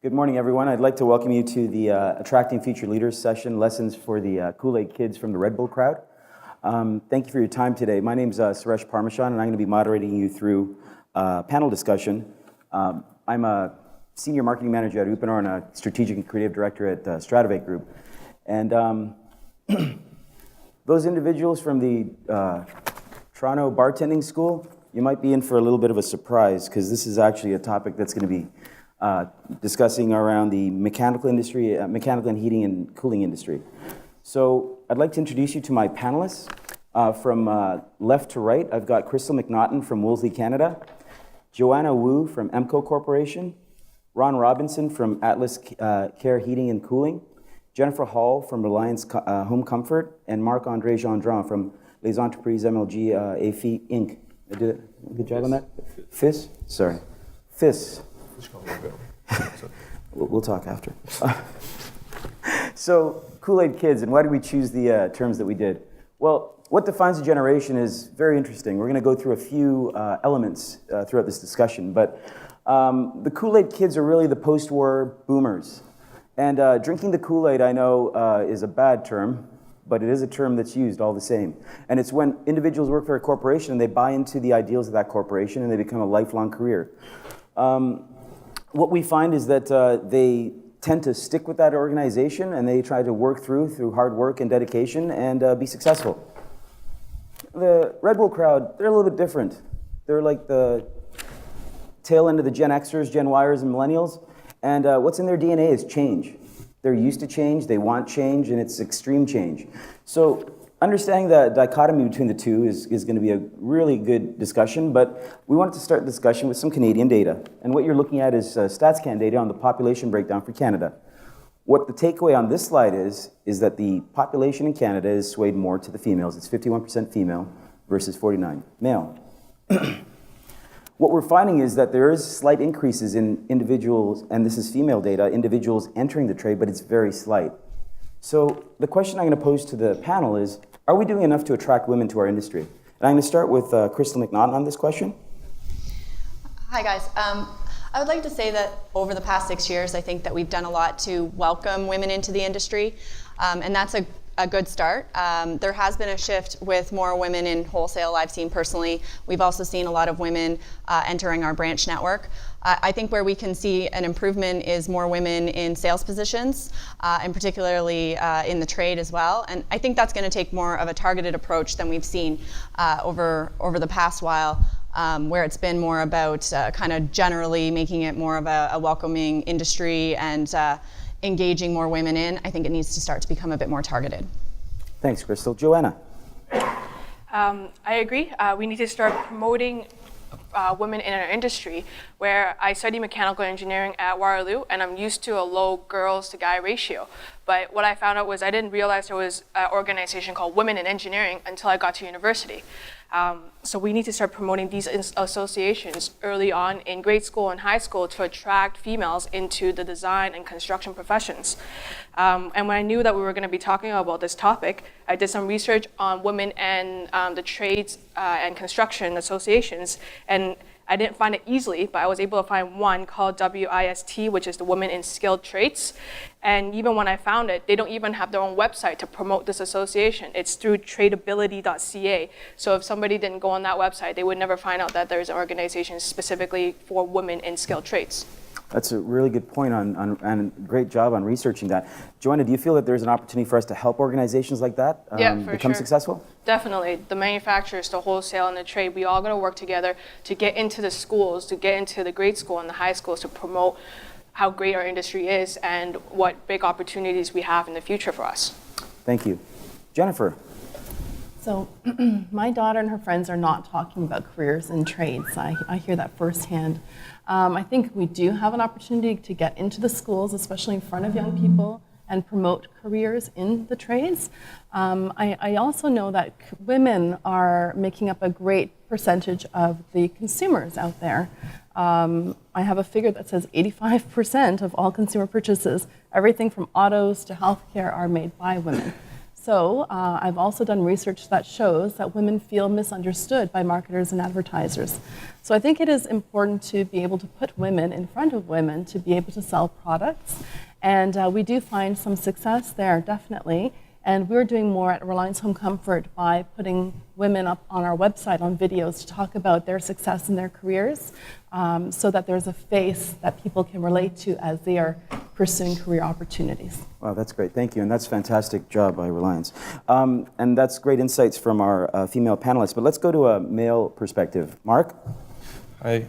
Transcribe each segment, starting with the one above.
Good morning, everyone. I'd like to welcome you to the Attracting Future Leaders session, Lessons for the Kool-Aid Kids from the Red Bull crowd. Thank you for your time today. My name's Suresh Parmesan, and I'm going to be moderating you through panel discussion. I'm a Senior Marketing Manager at Uponor and a Strategic and Creative Director at Stratavate Group. And those individuals from the Toronto Bartending School, you might be in for a little bit of a surprise, because this is actually a topic that's going to be discussing around the mechanical industry, mechanical and heating and cooling industry. So I'd like to introduce you to my panelists. From left to right, I've got Krystal McNaughton from Wolseley, Canada, Joanna Woo from Emco Corporation, Ron Robinson from AtlasCare Heating and Cooling, Jennifer Hall from Reliance Home Comfort, and Marc-Andre Gendron from Les Entreprises MLG AFI Inc. I did a good job on that? FIS? Sorry. FIS. We'll talk after. So, Kool-Aid Kids, and why did we choose the terms that we did? Well, what defines a generation is very interesting. We're going to go through a few elements throughout this discussion, but the Kool-Aid Kids are really the post-war boomers. And drinking the Kool-Aid, I know, is a bad term, but it is a term that's used all the same. And it's when individuals work for a corporation and they buy into the ideals of that corporation and they become a lifelong career. What we find is that they tend to stick with that organization and they try to work through hard work and dedication and be successful. The Red Bull crowd, they're a little bit different. They're like the tail end of the Gen Xers, Gen Yers, and Millennials. And what's in their DNA is change. They're used to change, they want change, and it's extreme change. So understanding the dichotomy between the two is going to be a really good discussion, but we wanted to start the discussion with some Canadian data. And what you're looking at is StatsCan data on the population breakdown for Canada. What the takeaway on this slide is that the population in Canada is swayed more to the females. It's 51% female versus 49% male. What we're finding is that there is slight increases in individuals, and this is female data, individuals entering the trade, but it's very slight. So the question I'm going to pose to the panel is, are we doing enough to attract women to our industry? And I'm going to start with Krystal McNaughton on this question. Hi, guys. I would like to say that over the past 6 years, I think that we've done a lot to welcome women into the industry, and that's a good start. There has been a shift with more women in wholesale I've seen personally. We've also seen a lot of women entering our branch network. I think where we can see an improvement is more women in sales positions, and particularly in the trade as well. And I think that's going to take more of a targeted approach than we've seen over the past while, where it's been more about kind of generally making it more of a welcoming industry and engaging more women in. I think it needs to start to become a bit more targeted. Thanks, Krystal. Joanna? I agree. We need to start promoting women in our industry, where I study mechanical engineering at Waterloo, and I'm used to a low girls to guy ratio. But what I found out was I didn't realize there was an organization called Women in Engineering until I got to university. So we need to start promoting these associations early on in grade school and high school to attract females into the design and construction professions. And when I knew that we were going to be talking about this topic, I did some research on women and the trades and construction associations, and I didn't find it easily, but I was able to find one called WIST, which is the Women in Skilled Trades. And even when I found it, they don't even have their own website to promote this association. It's through tradeability.ca. So if somebody didn't go on that website, they would never find out that there's an organization specifically for women in skilled trades. That's a really good point and great job on researching that. Joanna, do you feel that there's an opportunity for us to help organizations like that become successful? Definitely. The manufacturers, the wholesale, and the trade, we all got to work together to get into the schools, to get into the grade school and the high schools to promote how great our industry is and what big opportunities we have in the future for us. Thank you. Jennifer? So my daughter and her friends are not talking about careers in trades. I hear that firsthand. I think we do have an opportunity to get into the schools, especially in front of young people, and promote careers in the trades. I also know that women are making up a great percentage of the consumers out there. I have a figure that says 85% of all consumer purchases, everything from autos to healthcare, are made by women. So I've also done research that shows that women feel misunderstood by marketers and advertisers. So I think it is important to be able to put women in front of women to be able to sell products. And we do find some success there, definitely. And we're doing more at Reliance Home Comfort by putting women up on our website on videos to talk about their success in their careers, so that there's a face that people can relate to as they are pursuing career opportunities. Wow, that's great. Thank you. And that's a fantastic job by Reliance. And that's great insights from our female panelists. But let's go to a male perspective. Mark? Hi.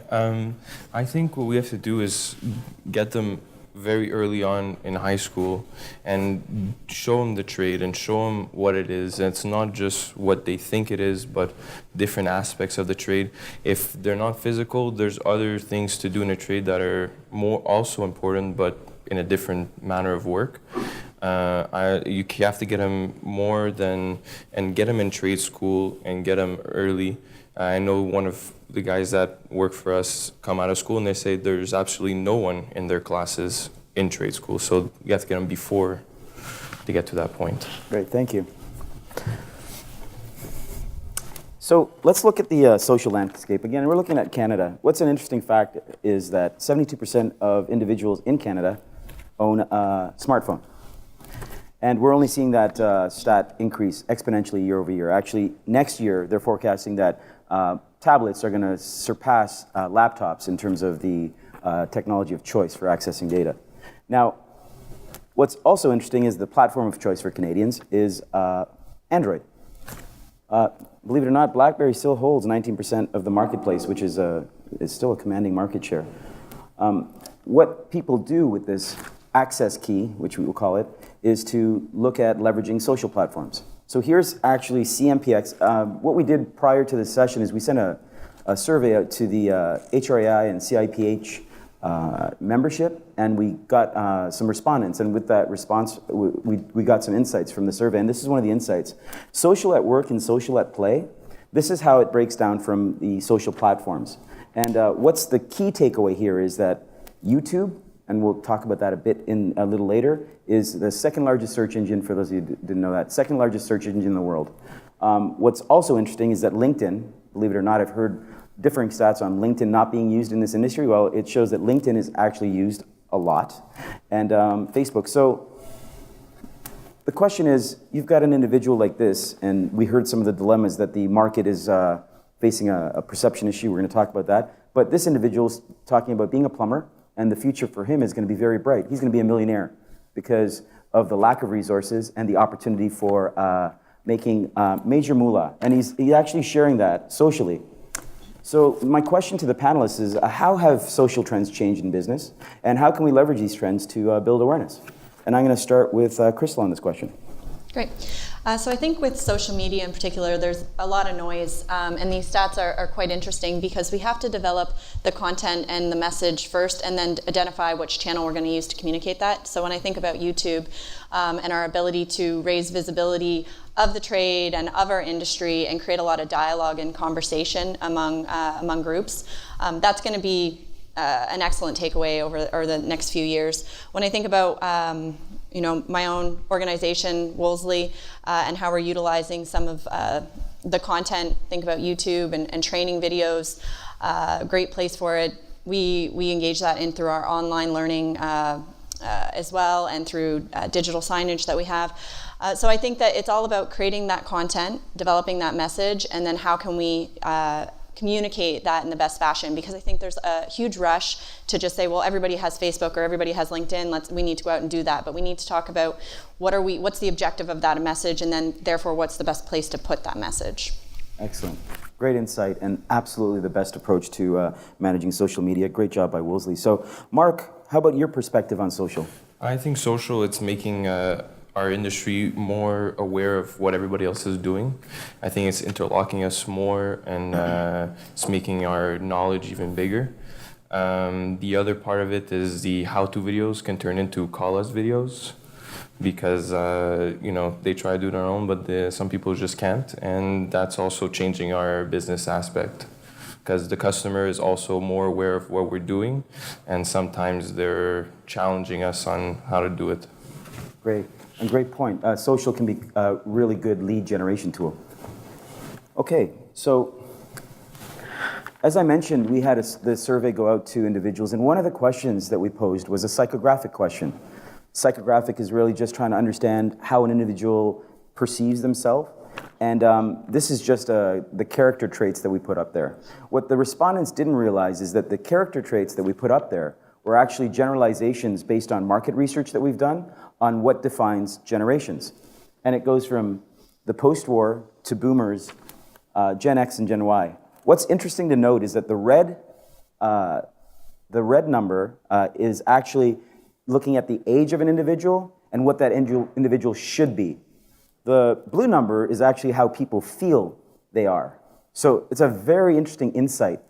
I think what we have to do is get them very early on in high school and show them the trade and show them what it is. And it's not just what they think it is, but different aspects of the trade. If they're not physical, there's other things to do in a trade that are more also important, but in a different manner of work. You have to get them and get them in trade school and get them early. I know one of the guys that work for us come out of school and they say there's absolutely no one in their classes in trade school. So you have to get them before to get to that point. Great, thank you. So let's look at the social landscape. Again, we're looking at Canada. What's an interesting fact is that 72% of individuals in Canada own a smartphone. And we're only seeing that stat increase exponentially year over year. Actually, next year, they're forecasting that tablets are going to surpass laptops in terms of the technology of choice for accessing data. Now, what's also interesting is the platform of choice for Canadians is Android. Believe it or not, BlackBerry still holds 19% of the marketplace, which is still a commanding market share. What people do with this access key, which we will call it, is to look at leveraging social platforms. So here's actually CMPX. What we did prior to this session is we sent a survey out to the HRAI and CIPH membership, and we got some respondents. And with that response, we got some insights from the survey. And this is one of the insights. Social at work and social at play. This is how it breaks down from the social platforms. And what's the key takeaway here is that YouTube, and we'll talk about that a little later, is the second largest search engine, for those of you who didn't know that, second largest search engine in the world. What's also interesting is that LinkedIn, believe it or not, I've heard differing stats on LinkedIn not being used in this industry. Well, it shows that LinkedIn is actually used a lot, and Facebook. So the question is, you've got an individual like this, and we heard some of the dilemmas that the market is facing a perception issue. We're going to talk about that. But this individual's talking about being a plumber, and the future for him is going to be very bright. He's going to be a millionaire because of the lack of resources and the opportunity for making major moolah. And he's actually sharing that socially. So my question to the panelists is, how have social trends changed in business? And how can we leverage these trends to build awareness? And I'm going to start with Krystal on this question. Great. So I think with social media in particular, there's a lot of noise, and these stats are quite interesting because we have to develop the content and the message first and then identify which channel we're going to use to communicate that. So when I think about YouTube and our ability to raise visibility of the trade and of our industry and create a lot of dialogue and conversation among groups, that's going to be an excellent takeaway over the next few years. When I think about my own organization, Wolseley, and how we're utilizing some of the content, think about YouTube and training videos, great place for it. We engage that in through our online learning as well, and through digital signage that we have. So I think that it's all about creating that content, developing that message, and then how can we communicate that in the best fashion, because I think there's a huge rush to just say, well, everybody has Facebook or everybody has LinkedIn, we need to go out and do that. But we need to talk about what's the objective of that message, and then therefore what's the best place to put that message. Excellent. Great insight, and absolutely the best approach to managing social media. Great job by Wolseley. So Mark, how about your perspective on social? I think social, it's making our industry more aware of what everybody else is doing. I think it's interlocking us more, and it's making our knowledge even bigger. The other part of it is the how-to videos can turn into call-us videos, because they try to do their own, but some people just can't, and that's also changing our business aspect, because the customer is also more aware of what we're doing, and sometimes they're challenging us on how to do it. Great. a great point. Social can be a really good lead generation tool. Okay, so as I mentioned, we had the survey go out to individuals, and one of the questions that we posed was a psychographic question. Psychographic is really just trying to understand how an individual perceives themselves, and this is just the character traits that we put up there. What the respondents didn't realize is that the character traits that we put up there were actually generalizations based on market research that we've done on what defines generations. And it goes from the post-war to boomers, Gen X and Gen Y. What's interesting to note is that the red number is actually looking at the age of an individual and what that individual should be. The blue number is actually how people feel they are. So it's a very interesting insight.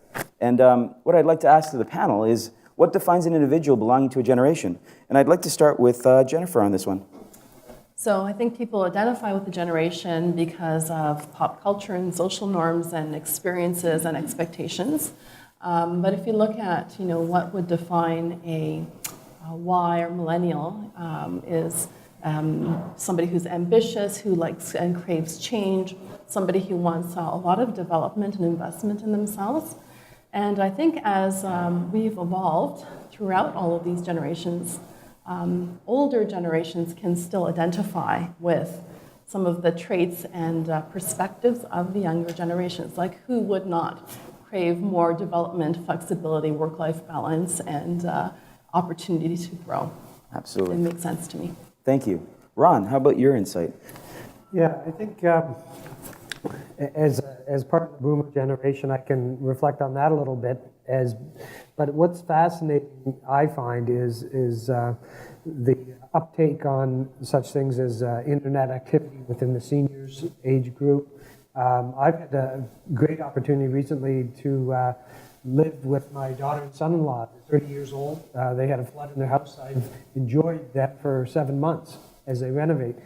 And what I'd like to ask to the panel is, what defines an individual belonging to a generation? And I'd like to start with Jennifer on this one. So I think people identify with the generation because of pop culture and social norms and experiences and expectations. But if you look at, what would define a Y or millennial is somebody who's ambitious, who likes and craves change, somebody who wants a lot of development and investment in themselves. And I think as we've evolved throughout all of these generations, older generations can still identify with some of the traits and perspectives of the younger generations. Like, who would not crave more development, flexibility, work-life balance, and opportunity to grow? Absolutely. It makes sense to me. Thank you. Ron, how about your insight? Yeah, I think as part of the boomer generation, I can reflect on that a little bit. But what's fascinating, I find, is the uptake on such things as internet activity within the seniors age group. I've had a great opportunity recently to live with my daughter and son-in-law. They're 30 years old. They had a flood in their house. I've enjoyed that for 7 months as they renovate.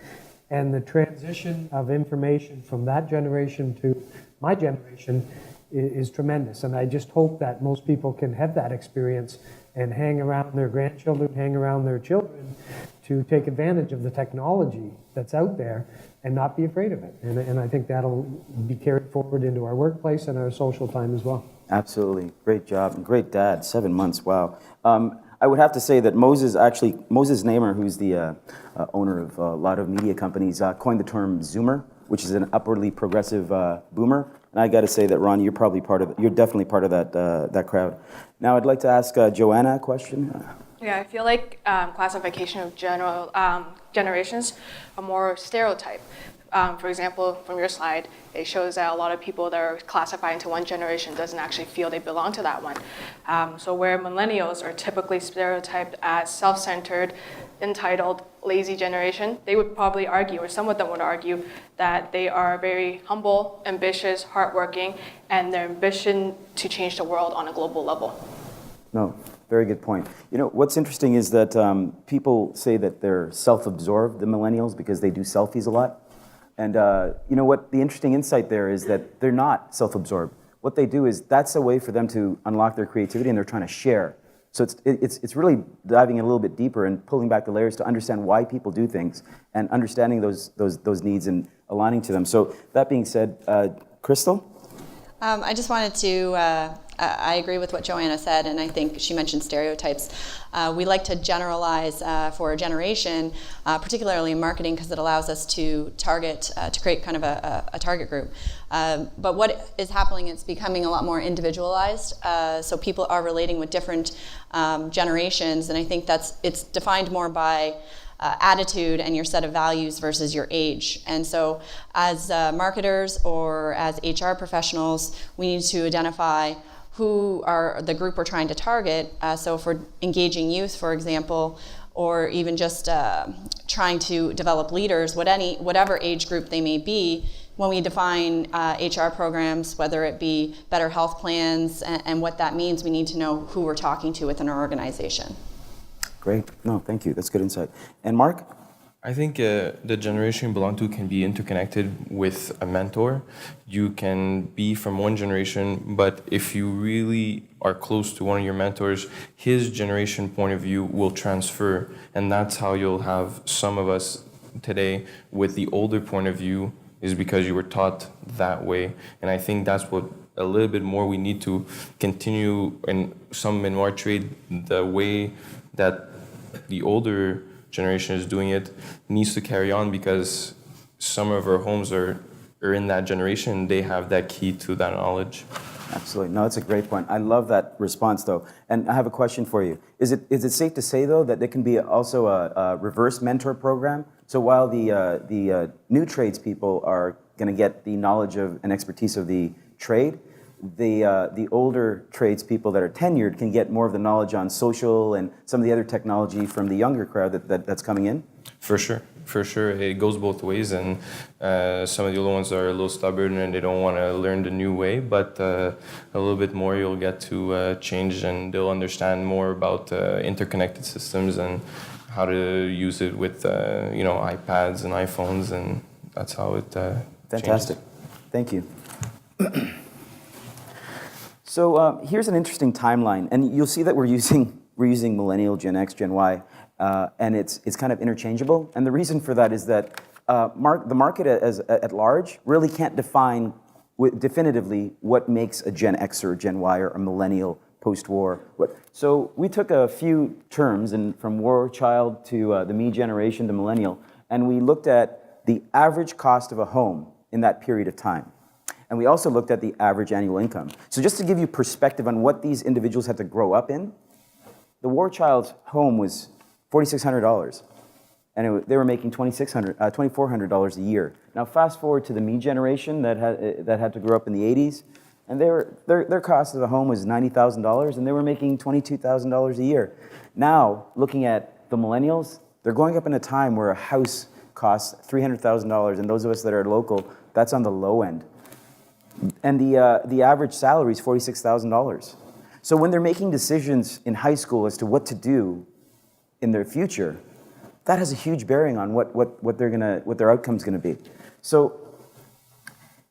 And the transition of information from that generation to my generation is tremendous. And I just hope that most people can have that experience and hang around their grandchildren, hang around their children to take advantage of the technology that's out there and not be afraid of it. And I think that'll be carried forward into our workplace and our social time as well. Absolutely. Great job. And great dad. 7 months. Wow. I would have to say that Moses Namer, who's the owner of a lot of media companies, coined the term Zoomer, which is an upwardly progressive boomer. And I got to say that, Ron, you're definitely part of that crowd. Now, I'd like to ask Joanna a question. Yeah, I feel like classification of generations are more stereotype. For example, from your slide, it shows that a lot of people that are classified into one generation doesn't actually feel they belong to that one. So where millennials are typically stereotyped as self-centered, entitled, lazy generation, they would probably argue, or some of them would argue, that they are very humble, ambitious, hardworking, and their ambition to change the world on a global level. No, very good point. What's interesting is that people say that they're self-absorbed, the millennials, because they do selfies a lot. And what the interesting insight there is that they're not self-absorbed. What they do is that's a way for them to unlock their creativity, and they're trying to share. So it's really diving in a little bit deeper and pulling back the layers to understand why people do things and understanding those needs and aligning to them. So that being said, Krystal? I just wanted to, I agree with what Joanna said, and I think she mentioned stereotypes. We like to generalize for a generation, particularly in marketing, because it allows us to target, to create kind of a target group. But what is happening, it's becoming a lot more individualized, so people are relating with different generations, and I think it's defined more by attitude and your set of values versus your age. And so as marketers or as HR professionals, we need to identify who are the group we're trying to target. So if we're engaging youth, for example, or even just trying to develop leaders, whatever age group they may be, when we define HR programs, whether it be better health plans and what that means, we need to know who we're talking to within our organization. Great. No, thank you. That's good insight. And Mark? I think the generation you belong to can be interconnected with a mentor. You can be from one generation, but if you really are close to one of your mentors, his generation point of view will transfer, and that's how you'll have some of us today with the older point of view is because you were taught that way. And I think that's what a little bit more we need to continue in our trade, the way that the older generation is doing it needs to carry on, because some of our homes are in that generation. They have that key to that knowledge. Absolutely. No, that's a great point. I love that response, though. And I have a question for you. Is it safe to say, though, that there can be also a reverse mentor program? So while the new tradespeople are going to get the knowledge of and expertise of the trade, the older tradespeople that are tenured can get more of the knowledge on social and some of the other technology from the younger crowd that's coming in? For sure. It goes both ways, and some of the older ones are a little stubborn and they don't want to learn the new way, but a little bit more you'll get to change, and they'll understand more about interconnected systems and how to use it with iPads and iPhones, and that's how it Fantastic. changes. Thank you. So here's an interesting timeline, and you'll see that we're using Millennial, Gen X, Gen Y, and it's kind of interchangeable. And the reason for that is that the market at large really can't define definitively what makes a Gen X or a Gen Y or a Millennial post-war. So we took a few terms, and from war child to the me generation to Millennial, and we looked at the average cost of a home in that period of time. And we also looked at the average annual income. So just to give you perspective on what these individuals had to grow up in, the war child's home was $4,600, and they were making $2,400 a year. Now fast forward to the me generation that had to grow up in the 80s, and their cost of the home was $90,000, and they were making $22,000 a year. Now, looking at the millennials, they're going up in a time where a house costs $300,000, and those of us that are local, that's on the low end. And the average salary is $46,000. So when they're making decisions in high school as to what to do in their future, that has a huge bearing on what their outcome's gonna be. So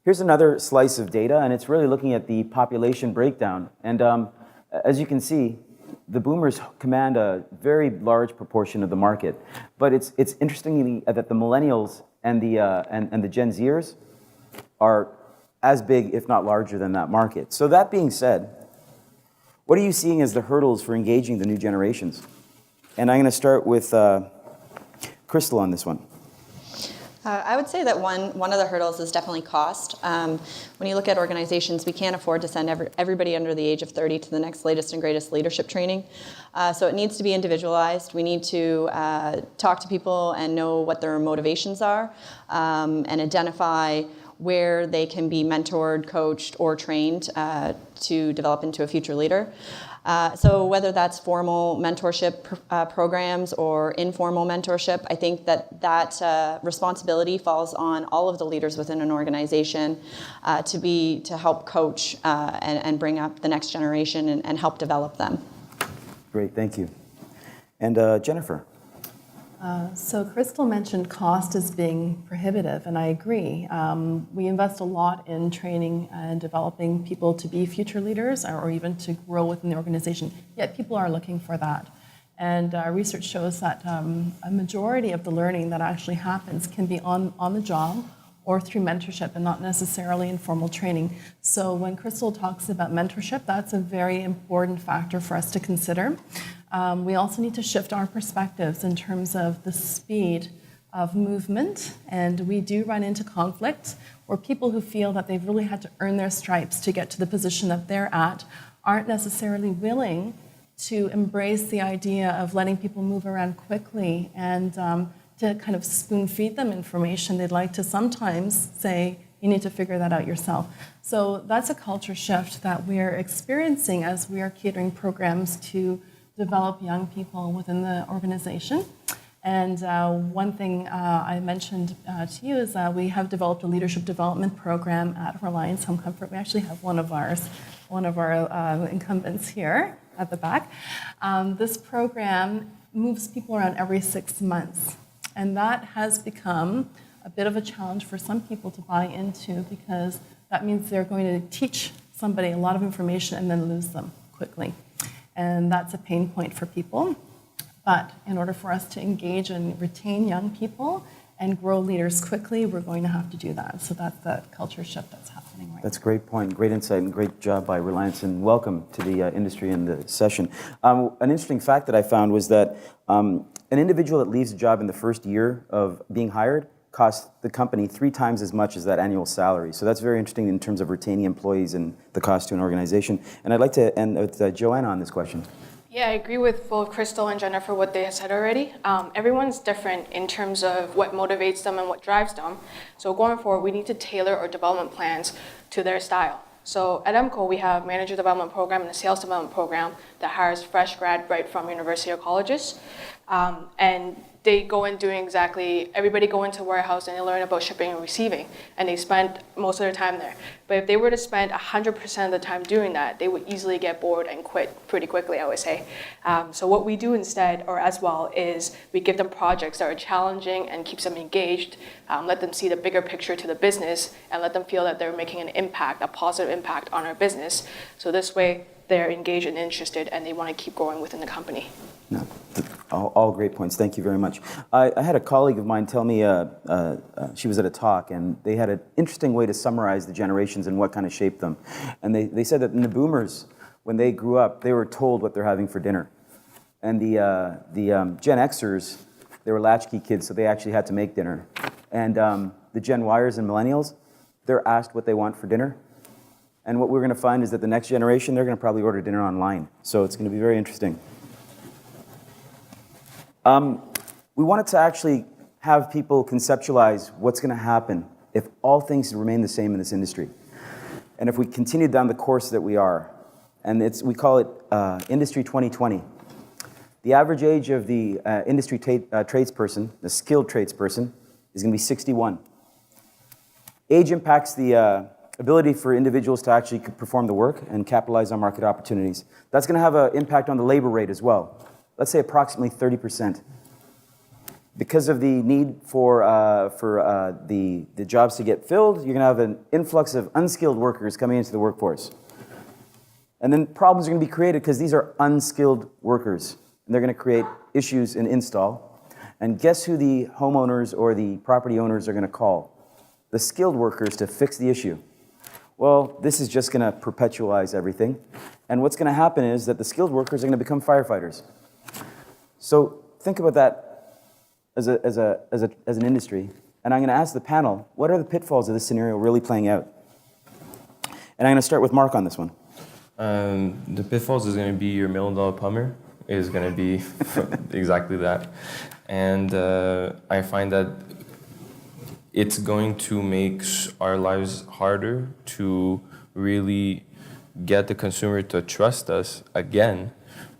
here's another slice of data, and it's really looking at the population breakdown. And as you can see, the boomers command a very large proportion of the market. But it's interesting that the millennials and the Gen Zers are as big, if not larger, than that market. So that being said, what are you seeing as the hurdles for engaging the new generations? And I'm going to start with Krystal on this one. I would say that one of the hurdles is definitely cost. When you look at organizations, we can't afford to send everybody under the age of 30 to the next latest and greatest leadership training. So it needs to be individualized. We need to talk to people and know what their motivations are, and identify where they can be mentored, coached, or trained to develop into a future leader. So whether that's formal mentorship programs or informal mentorship, I think that responsibility falls on all of the leaders within an organization to help coach and bring up the next generation and help develop them. Great, thank you. And Jennifer. So Krystal mentioned cost as being prohibitive, and I agree. We invest a lot in training and developing people to be future leaders or even to grow within the organization, yet people are looking for that. And research shows that a majority of the learning that actually happens can be on the job or through mentorship and not necessarily in formal training. So when Krystal talks about mentorship, that's a very important factor for us to consider. We also need to shift our perspectives in terms of the speed of movement, and we do run into conflict where people who feel that they've really had to earn their stripes to get to the position that they're at aren't necessarily willing to embrace the idea of letting people move around quickly and to kind of spoon feed them information. They'd like to sometimes say, you need to figure that out yourself. So that's a culture shift that we're experiencing as we are catering programs to develop young people within the organization. And one thing I mentioned to you is that we have developed a leadership development program at Reliance Home Comfort. We actually have one of our incumbents here at the back. This program moves people around every 6 months. And that has become a bit of a challenge for some people to buy into, because that means they're going to teach somebody a lot of information and then lose them quickly. And that's a pain point for people. But in order for us to engage and retain young people and grow leaders quickly, we're going to have to do that. So that's the culture shift that's happening right That's a great point, great insight, and great job by Reliance, and welcome to the industry and the session. An interesting fact that I found was that an individual that leaves a job in the first year of being hired costs the company 3 times as much as that annual salary. So that's very interesting in terms of retaining employees and the cost to an organization. And I'd like to end with Joanna on this question. Yeah, I agree with both Krystal and Jennifer what they have said already. Everyone's different in terms of what motivates them and what drives them. So going forward, we need to tailor our development plans to their style. So at Emco, we have manager development program and a sales development program that hires fresh grad right from university or colleges. And they go in doing exactly, everybody go into warehouse and they learn about shipping and receiving, and they spend most of their time there. But if they were to spend 100% of the time doing that, they would easily get bored and quit pretty quickly, I would say. So what we do instead, or as well, is we give them projects that are challenging and keeps them engaged, let them see the bigger picture to the business, and let them feel that they're making an impact, a positive impact on our business. So this way, they're engaged and interested, and they want to keep growing within the company. No, all great points. Thank you very much. I had a colleague of mine tell me she was at a talk, and they had an interesting way to summarize the generations and what kind of shaped them. And they said that in the boomers, when they grew up, they were told what they're having for dinner. And the Gen Xers, they were latchkey kids, so they actually had to make dinner. And the Gen Yers and millennials, they're asked what they want for dinner. And what we're going to find is that the next generation, they're going to probably order dinner online. So it's going to be very interesting. We wanted to actually have people conceptualize what's going to happen if all things remain the same in this industry. And if we continue down the course that we are. And we call it Industry 2020. The average age of the industry tradesperson, the skilled tradesperson, is going to be 61. Age impacts the ability for individuals to actually perform the work and capitalize on market opportunities. That's going to have an impact on the labor rate as well. Let's say approximately 30%. Because of the need for the jobs to get filled, you're going to have an influx of unskilled workers coming into the workforce. And then problems are going to be created because these are unskilled workers. And they're going to create issues in install. And guess who the homeowners or the property owners are going to call? The skilled workers to fix the issue. Well, this is just going to perpetualize everything. And what's going to happen is that the skilled workers are going to become firefighters. So think about that as an industry. And I'm going to ask the panel, what are the pitfalls of this scenario really playing out? And I'm going to start with Marc on this one. The pitfalls is going to be your $1 million plumber is going to be exactly that. And I find that it's going to make our lives harder to really get the consumer to trust us again,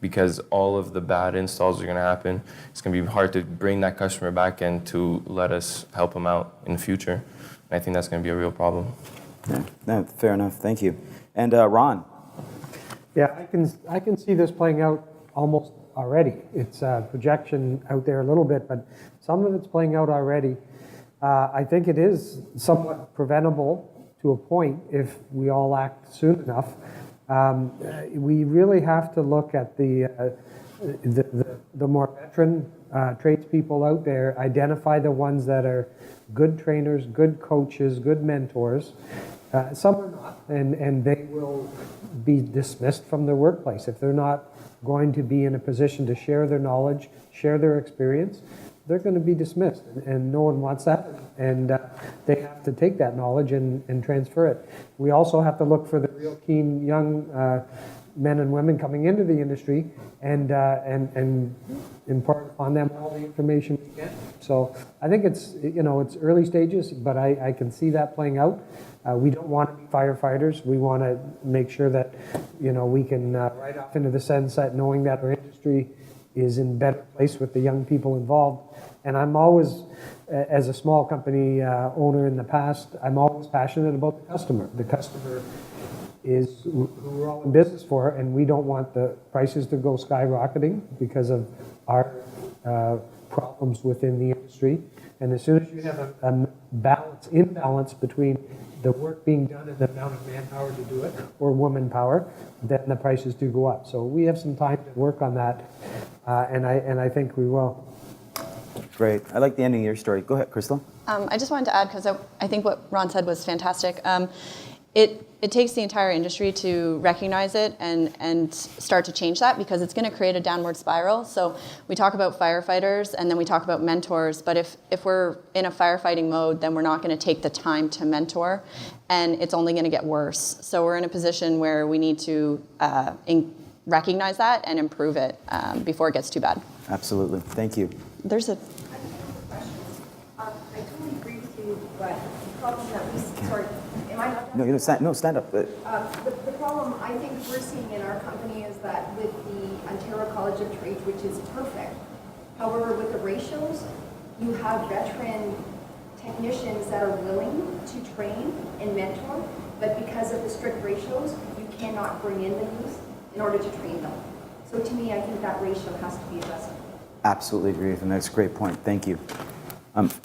because all of the bad installs are going to happen. It's going to be hard to bring that customer back and to let us help them out in the future. And I think that's going to be a real problem. Yeah, no, fair enough. Thank you. And Ron. Yeah, I can see this playing out almost already. It's a projection out there a little bit, but some of it's playing out already. I think it is somewhat preventable to a point if we all act soon enough. We really have to look at the more veteran tradespeople out there, identify the ones that are good trainers, good coaches, good mentors. Some are not, and they will be dismissed from their workplace. If they're not going to be in a position to share their knowledge, share their experience, they're going to be dismissed, and no one wants that, and they have to take that knowledge and transfer it. We also have to look for the real keen young men and women coming into the industry and impart upon them all the information we can. So I think it's early stages, but I can see that playing out. We don't want to be firefighters. We want to make sure that we can ride off into the sunset knowing that our industry is in better place with the young people involved. And I'm always, as a small company owner in the past, I'm always passionate about the customer. The customer is who we're all in business for, and we don't want the prices to go skyrocketing because of our problems within the industry. And as soon as you have a imbalance between the work being done and the amount of manpower to do it, or woman power, then the prices do go up. So we have some time to work on that, and I think we will. Great. I like the ending of your story. Go ahead, Krystal. I just wanted to add, because I think what Ron said was fantastic. It takes the entire industry to recognize it and start to change that, because it's going to create a downward spiral. So we talk about firefighters and then we talk about mentors, but if we're in a firefighting mode, then we're not going to take the time to mentor, and it's only going to get worse. So we're in a position where we need to recognize that and improve it before it gets too bad. Absolutely. Thank you. There's a I totally agree with you, but the problem that we, sorry, am I not done? No, stand up. The problem I think we're seeing in our company is that with the Ontario College of Trades, which is perfect, however, with the ratios, you have veteran technicians that are willing to train and mentor, but because of the strict ratios, you cannot bring in the youth in order to train them. So to me, I think that ratio has to be adjusted. Absolutely agree with him. That's a great point. Thank you.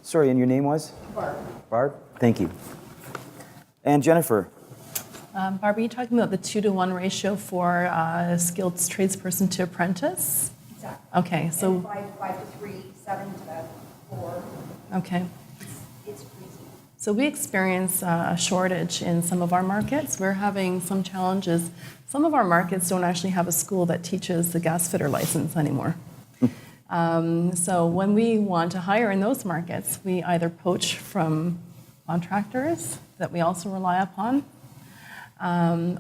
Sorry, and your name was? Barb. Barb? Thank you. And Jennifer? Barbara, you talking about the 2-to-1 ratio for a skilled tradesperson to apprentice? Exactly. Okay, so. And 5 to 3, 7 to 4. Okay. It's crazy. So we experience a shortage in some of our markets. We're having some challenges. Some of our markets don't actually have a school that teaches the gas fitter license anymore. So when we want to hire in those markets, we either poach from contractors that we also rely upon,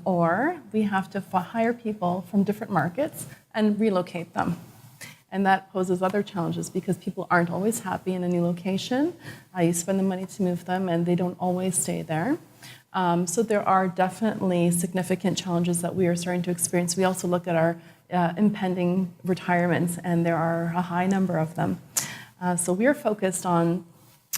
or we have to hire people from different markets and relocate them. And that poses other challenges because people aren't always happy in a new location. You spend the money to move them and they don't always stay there. So there are definitely significant challenges that we are starting to experience. We also look at our impending retirements, and there are a high number of them. So we are focused on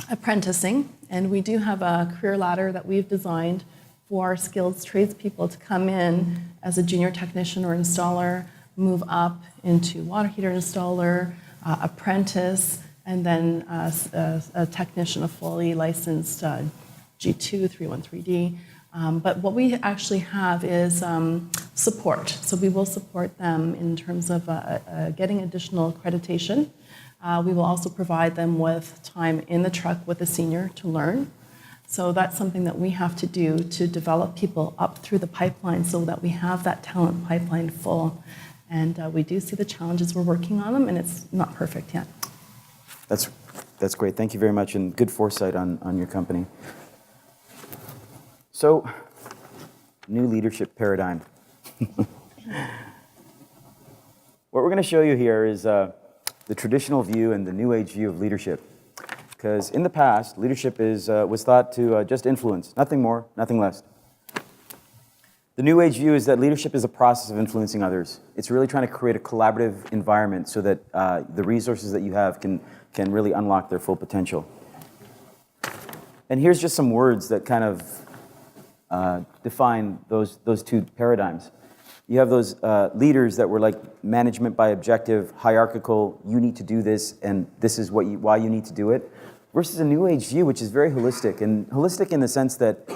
apprenticing, and we do have a career ladder that we've designed for skilled tradespeople to come in as a junior technician or installer, move up into water heater installer, apprentice, and then a technician, a fully licensed G2, 313D. But what we actually have is support. So we will support them in terms of getting additional accreditation. We will also provide them with time in the truck with a senior to learn. So that's something that we have to do to develop people up through the pipeline so that we have that talent pipeline full. And we do see the challenges. We're working on them, and it's not perfect yet. That's great. Thank you very much, and good foresight on your company. So, new leadership paradigm. What we're going to show you here is the traditional view and the new age view of leadership. Because in the past, leadership was thought to just influence, nothing more, nothing less. The new age view is that leadership is a process of influencing others. It's really trying to create a collaborative environment so that the resources that you have can really unlock their full potential. And here's just some words that kind of define those two paradigms. You have those leaders that were like management by objective, hierarchical, you need to do this, and this is why you need to do it, versus a new age view, which is very holistic. And holistic in the sense that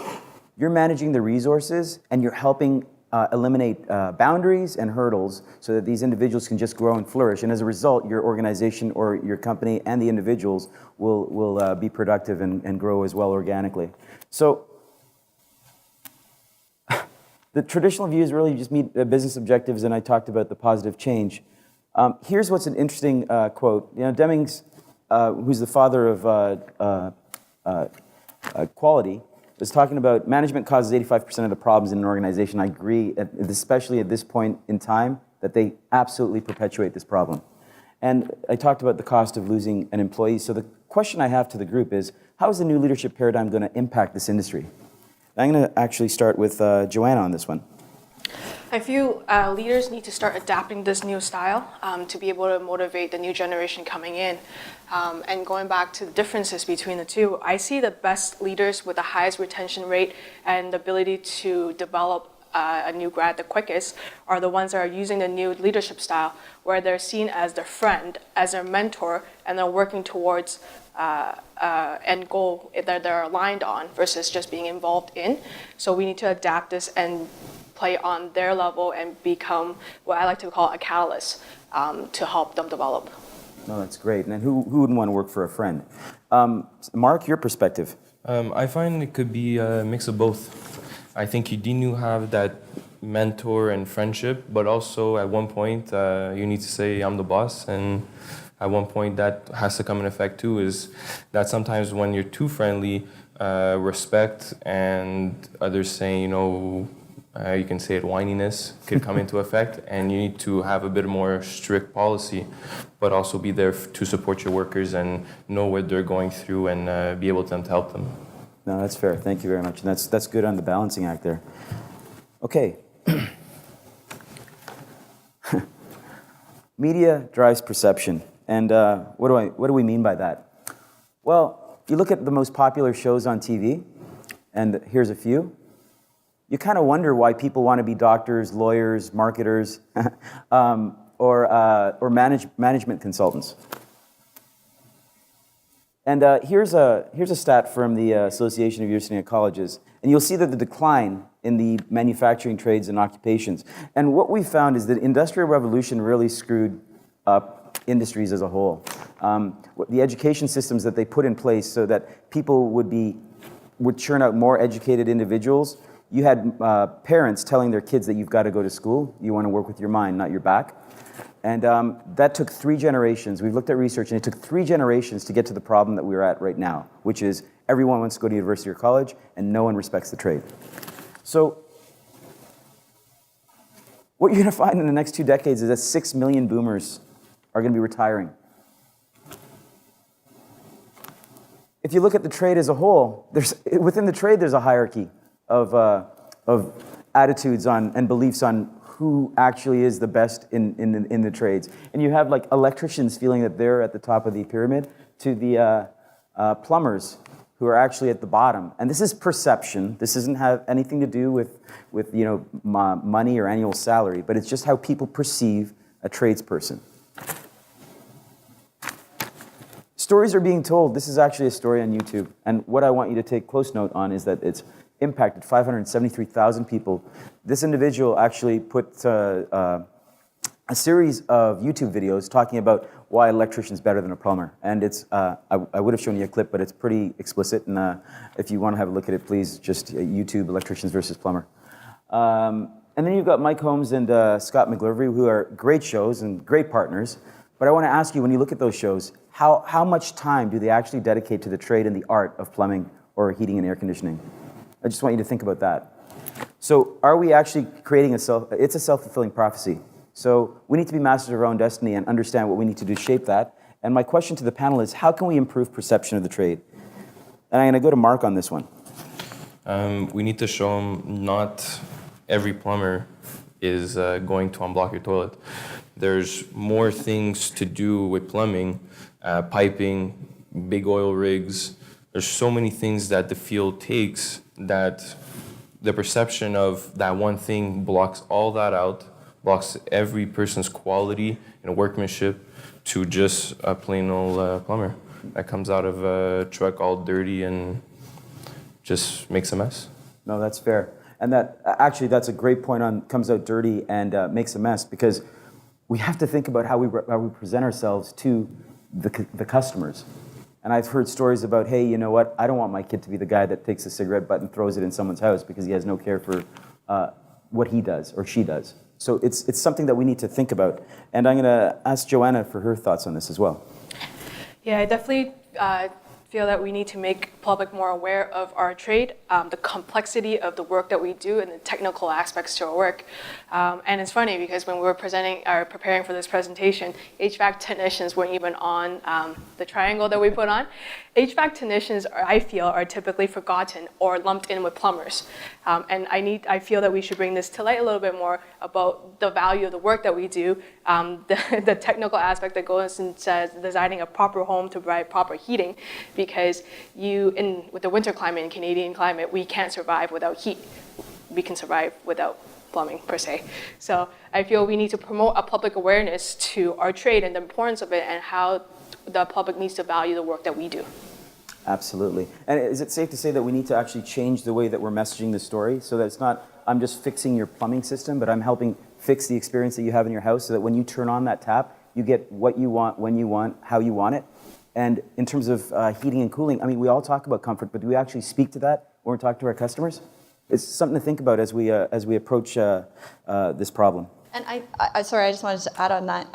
you're managing the resources and you're helping eliminate boundaries and hurdles so that these individuals can just grow and flourish. And as a result, your organization or your company and the individuals will be productive and grow as well organically. So the traditional views really just meet business objectives, and I talked about the positive change. Here's what's an interesting quote. You know, Demings, who's the father of quality, was talking about management causes 85% of the problems in an organization. I agree, especially at this point in time, that they absolutely perpetuate this problem. And I talked about the cost of losing an employee. So the question I have to the group is, how is the new leadership paradigm going to impact this industry? I'm going to actually start with Joanna on this one. I feel leaders need to start adapting this new style to be able to motivate the new generation coming in. And going back to the differences between the two, I see the best leaders with the highest retention rate and the ability to develop a new grad the quickest are the ones that are using the new leadership style, where they're seen as their friend, as their mentor, and they're working towards end goal that they're aligned on versus just being involved in. So we need to adapt this and play on their level and become what I like to call a catalyst to help them develop. No, that's great. And who wouldn't want to work for a friend? Mark, your perspective? I find it could be a mix of both. I think you need to have that mentor and friendship, but also at one point you need to say, I'm the boss. And at one point that has to come in effect too, is that sometimes when you're too friendly, respect and others saying, you can say it, whininess could come into effect, and you need to have a bit more strict policy, but also be there to support your workers and know what they're going through and be able to help them. No, that's fair. Thank you very much. And that's good on the balancing act there. Okay. Media drives perception. And what do we mean by that? Well, if you look at the most popular shows on TV, and here's a few, you kind of wonder why people want to be doctors, lawyers, marketers, or management consultants. And here's a stat from the Association of University and Colleges, and you'll see that the decline in the manufacturing trades and occupations. And what we found is that the Industrial Revolution really screwed up industries as a whole. The education systems that they put in place so that people would churn out more educated individuals. You had parents telling their kids that you've got to go to school. You want to work with your mind, not your back. And that took 3 generations. We've looked at research, and it took 3 generations to get to the problem that we're at right now, which is everyone wants to go to university or college, and no one respects the trade. So what you're going to find in the next 2 decades is that 6 million boomers are going to be retiring. If you look at the trade as a whole, within the trade there's a hierarchy of attitudes on and beliefs on who actually is the best in the trades. And you have like electricians feeling that they're at the top of the pyramid, to the plumbers who are actually at the bottom. And this is perception. This doesn't have anything to do with money or annual salary, but it's just how people perceive a tradesperson. Stories are being told. This is actually a story on YouTube. And what I want you to take close note on is that it's impacted 573,000 people. This individual actually put a series of YouTube videos talking about why an electrician is better than a plumber. And it's, I would have shown you a clip, but it's pretty explicit. And if you want to have a look at it, please just YouTube electricians versus plumber. And then you've got Mike Holmes and Scott McGillivray, who are great shows and great partners. But I want to ask you, when you look at those shows, how much time do they actually dedicate to the trade and the art of plumbing or heating and air conditioning? I just want you to think about that. So are we actually creating it's a self-fulfilling prophecy. So we need to be masters of our own destiny and understand what we need to do to shape that. And my question to the panel is, how can we improve perception of the trade? And I'm going to go to Mark on this one. We need to show them not every plumber is going to unblock your toilet. There's more things to do with plumbing, piping, big oil rigs. There's so many things that the field takes that the perception of that one thing blocks all that out, blocks every person's quality and workmanship to just a plain old plumber that comes out of a truck all dirty and just makes a mess. No, that's fair. And that's a great point on comes out dirty and makes a mess, because we have to think about how we present ourselves to the customers. And I've heard stories about, hey, you know what? I don't want my kid to be the guy that takes a cigarette butt and throws it in someone's house because he has no care for what he does or she does. So it's something that we need to think about. And I'm going to ask Joanna for her thoughts on this as well. Yeah, I definitely feel that we need to make public more aware of our trade, the complexity of the work that we do and the technical aspects to our work. And it's funny because when we were preparing for this presentation, HVAC technicians weren't even on the triangle that we put on. HVAC technicians, I feel, are typically forgotten or lumped in with plumbers. And I feel that we should bring this to light a little bit more about the value of the work that we do, the technical aspect that goes into designing a proper home to provide proper heating, because with the winter climate and Canadian climate, we can't survive without heat. We can survive without plumbing per se. So I feel we need to promote a public awareness to our trade and the importance of it and how the public needs to value the work that we do. Absolutely. And is it safe to say that we need to actually change the way that we're messaging the story so that it's not, I'm just fixing your plumbing system, but I'm helping fix the experience that you have in your house so that when you turn on that tap, You get what you want, when you want, how you want it. And in terms of heating and cooling, I mean, we all talk about comfort, but do we actually speak to that when we're talking to our customers? It's something to think about as we approach this problem. And sorry, I just wanted to add on that.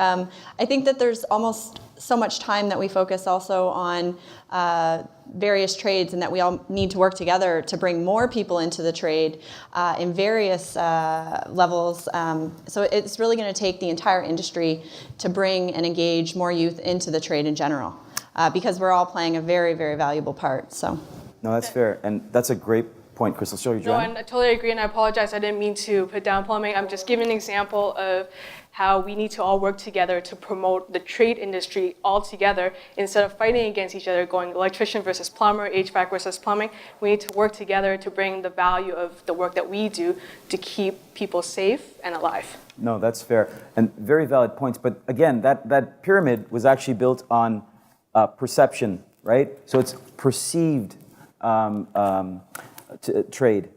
I think that there's almost so much time that we focus also on various trades, and that we all need to work together to bring more people into the trade in various levels. So it's really going to take the entire industry to bring and engage more youth into the trade in general, because we're all playing a very, very valuable part. So. No, that's fair, and that's a great point, Krystal. Sorry, Joanna? No, and I totally agree, and I apologize. I didn't mean to put down plumbing. I'm just giving an example of how we need to all work together to promote the trade industry all together instead of fighting against each other, going electrician versus plumber, HVAC versus plumbing. We need to work together to bring the value of the work that we do to keep people safe and alive. No, that's fair, and very valid points. But again, that pyramid was actually built on perception, right? So it's perceived trade.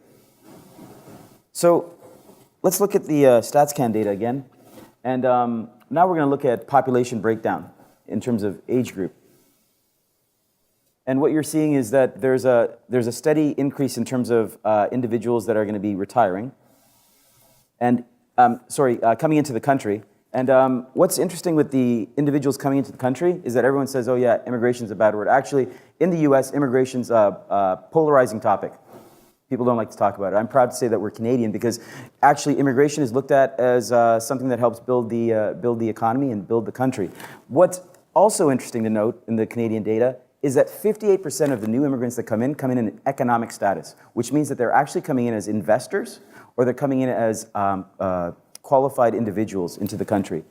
So let's look at the StatsCan data again. And now we're going to look at population breakdown in terms of age group. And what you're seeing is that there's a steady increase in terms of individuals that are going to be retiring. And, coming into the country. And what's interesting with the individuals coming into the country is that everyone says, oh yeah, immigration's a bad word. Actually, in the US, immigration's a polarizing topic. People don't like to talk about it. I'm proud to say that we're Canadian because actually immigration is looked at as something that helps build the economy and build the country. What's also interesting to note in the Canadian data is that 58% of the new immigrants that come in economic status, which means that they're actually coming in as investors or they're coming in as qualified individuals into the country.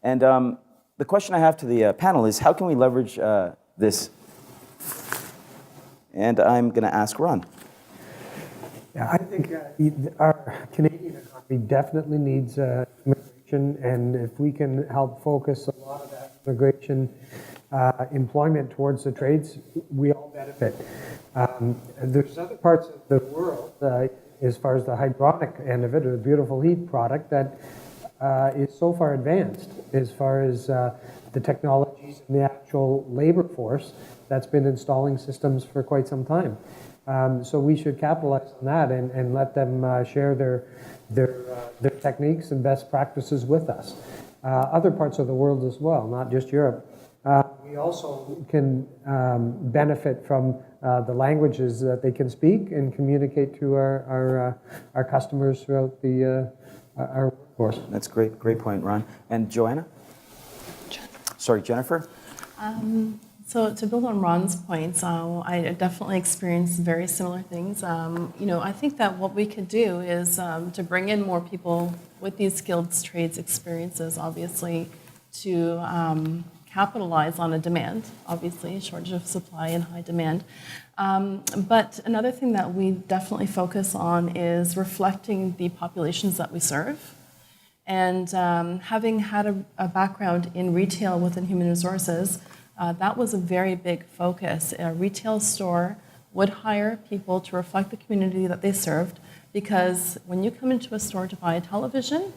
And the question I have to the panel is, how can we leverage this? And I'm going to ask Ron. Yeah, I think our Canadian economy definitely needs immigration, and if we can help focus a lot of that immigration employment towards the trades, we all benefit. There's other parts of the world, as far as the hydronic end of it, or the beautiful heat product, that is so far advanced as far as the technologies and the actual labor force that's been installing systems for quite some time. So we should capitalize on that and let them share their techniques and best practices with us. Other parts of the world as well, not just Europe. We also can benefit from the languages that they can speak and communicate to our customers throughout our workforce. That's great point, Ron. And Joanna? Jennifer? So to build on Ron's points, I definitely experienced very similar things. I think that what we could do is to bring in more people with these skilled trades experiences, obviously, to capitalize on a demand, obviously, shortage of supply and high demand. But another thing that we definitely focus on is reflecting the populations that we serve. And having had a background in retail within human resources, that was a very big focus. A retail store would hire people to reflect the community that they served, because when you come into a store to buy a television,